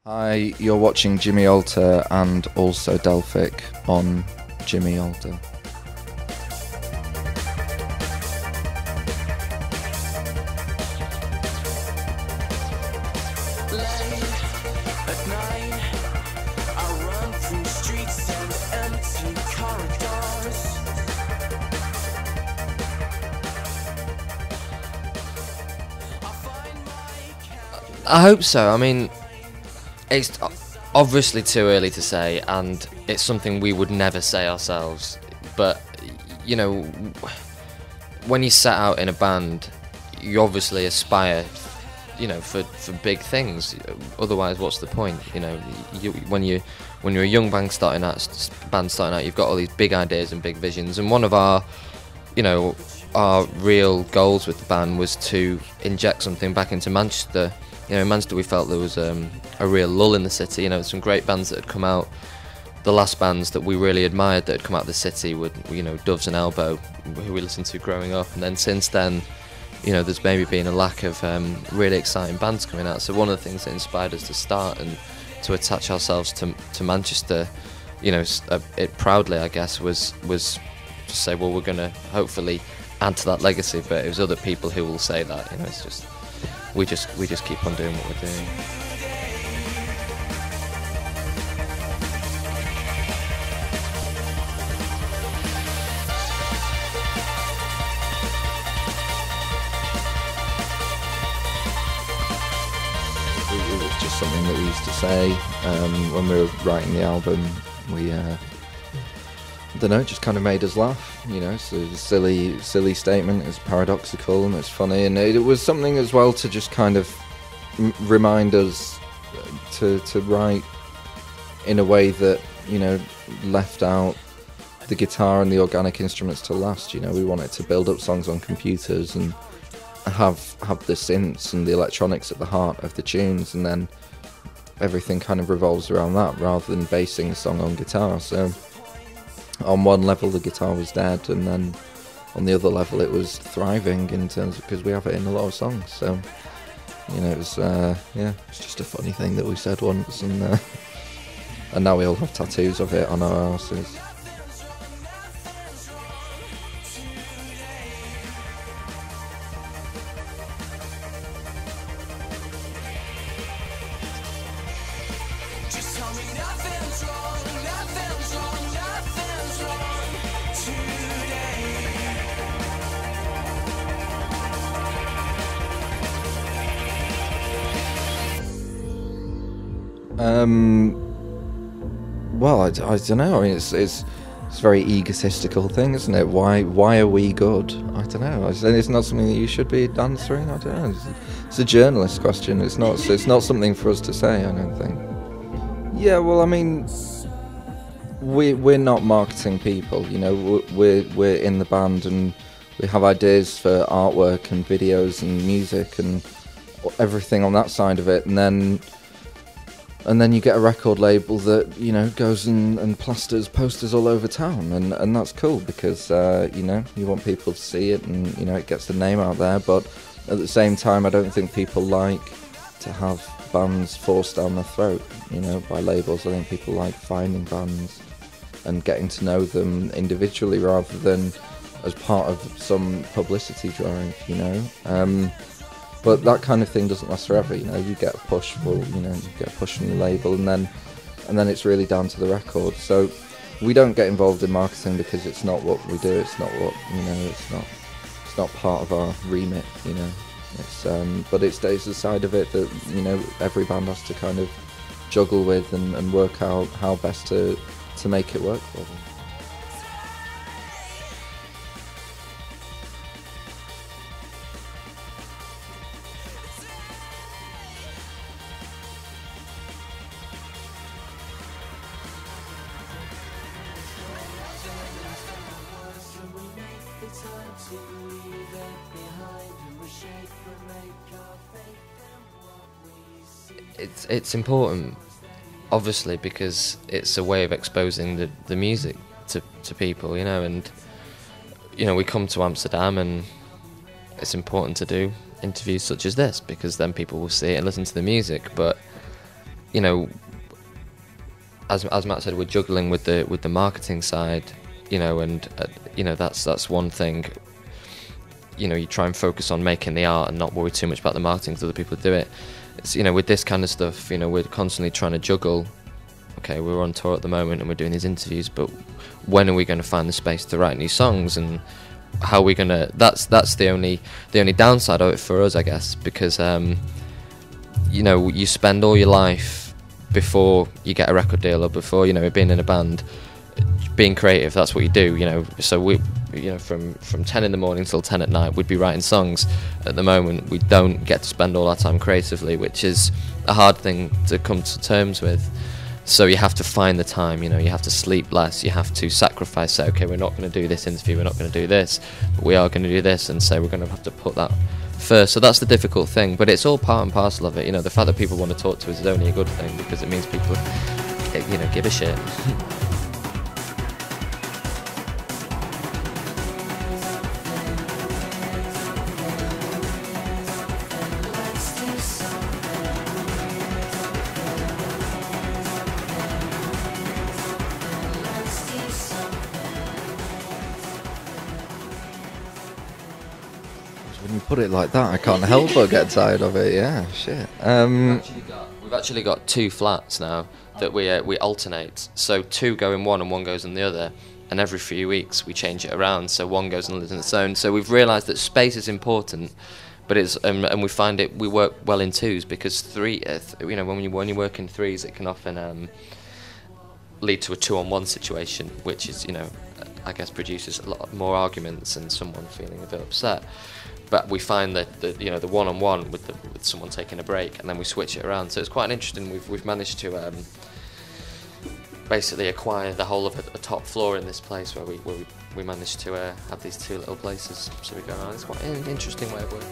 Hi, you're watching Jimmy Alter and also Delphic on Jimmy Alter. I hope so. I mean, it's obviously too early to say, and it's something we would never say ourselves. But, you know, when you set out in a band, you obviously aspire, you know, for big things. Otherwise, what's the point? You know, when you're a young band starting out, you've got all these big ideas and big visions. And one of our, you know, our real goals with the band was to inject something back into Manchester. You know, in Manchester we felt there was a real lull in the city. You know, some great bands that had come out. The last bands that we really admired that had come out of the city were, you know, Doves and Elbow, who we listened to growing up. And then since then, you know, there's maybe been a lack of really exciting bands coming out. So one of the things that inspired us to start and to attach ourselves to Manchester, you know, it proudly, I guess, was to say, well, we're going to hopefully add to that legacy. But it was other people who will say that. You know, it's just we just keep on doing what we're doing. It was just something that we used to say when we were writing the album. We, I don't know, it just kind of made us laugh. You know, it's a silly statement. It's paradoxical and it's funny, and it was something as well to just kind of remind us to write in a way that, you know, left out the guitar and the organic instruments to last. You know, we wanted to build up songs on computers and have the synths and the electronics at the heart of the tunes, and then everything kind of revolves around that rather than basing the song on guitar. So on one level the guitar was dead, and then on the other level it was thriving in terms of, because we have it in a lot of songs. So, you know, it was it's just a funny thing that we said once, and now we all have tattoos of it on our arses. Well, I don't know. I mean, it's a very egotistical thing, isn't it? Why are we good? I don't know. It's not something that you should be answering. I don't know. It's a journalist question. It's not something for us to say, I don't think. Yeah, well, I mean, we're not marketing people. You know, we're in the band and we have ideas for artwork and videos and music and everything on that side of it, and then you get a record label that, you know, goes and plasters posters all over town, and that's cool because, you know, you want people to see it and, you know, it gets the name out there. But at the same time, I don't think people like to have bands forced down their throat, you know, by labels. I think people like finding bands and getting to know them individually rather than as part of some publicity drive, you know. But that kind of thing doesn't last forever, you know. You get a push, well, you know, you get a push from the label, and then it's really down to the record. So we don't get involved in marketing because it's not what we do. It's not what, you know. It's not part of our remit, you know. It's but it's the side of it that, you know, every band has to kind of juggle with and work out how best to make it work for them. It's important, obviously, because it's a way of exposing the music to people, you know, and, you know, we come to Amsterdam and it's important to do interviews such as this because then people will see it and listen to the music. But you know, as Matt said, we're juggling with the marketing side, you know, and you know, that's one thing. You know, you try and focus on making the art and not worry too much about the marketing because other people do it. It's, you know, with this kind of stuff, you know, we're constantly trying to juggle. Okay, we're on tour at the moment and we're doing these interviews, but when are we going to find the space to write new songs, and how are we going to... That's the only downside of it for us, I guess, because, you know, you spend all your life before you get a record deal or before, you know, being in a band, being creative, that's what you do, you know. So we, you know, from 10 in the morning till 10 at night, we'd be writing songs. At the moment, we don't get to spend all our time creatively, which is a hard thing to come to terms with. So you have to find the time, you know, you have to sleep less, you have to sacrifice, say, okay, we're not going to do this interview, we're not going to do this, but we are going to do this, and say we're going to have to put that first. So that's the difficult thing, but it's all part and parcel of it. You know, the fact that people want to talk to us is only a good thing, because it means people, you know, give a shit. When you put it like that, I can't help but get tired of it. Yeah, shit. We've actually got 2 flats now that we alternate. So 2 go in one and 1 goes in the other, and every few weeks we change it around. So 1 goes and lives in its own. So we've realised that space is important, but it's and we find we work well in 2s, because 3, you know, when you work in 3s, it can often lead to a 2-on-1 situation, which is, you know, I guess produces a lot more arguments and someone feeling a bit upset. But we find that you know, the 1-on-1 with someone taking a break, and then we switch it around. So it's quite interesting. We've managed to basically acquire the whole of a top floor in this place, where we managed to have these 2 little places. So we go around. It's quite an interesting way of working.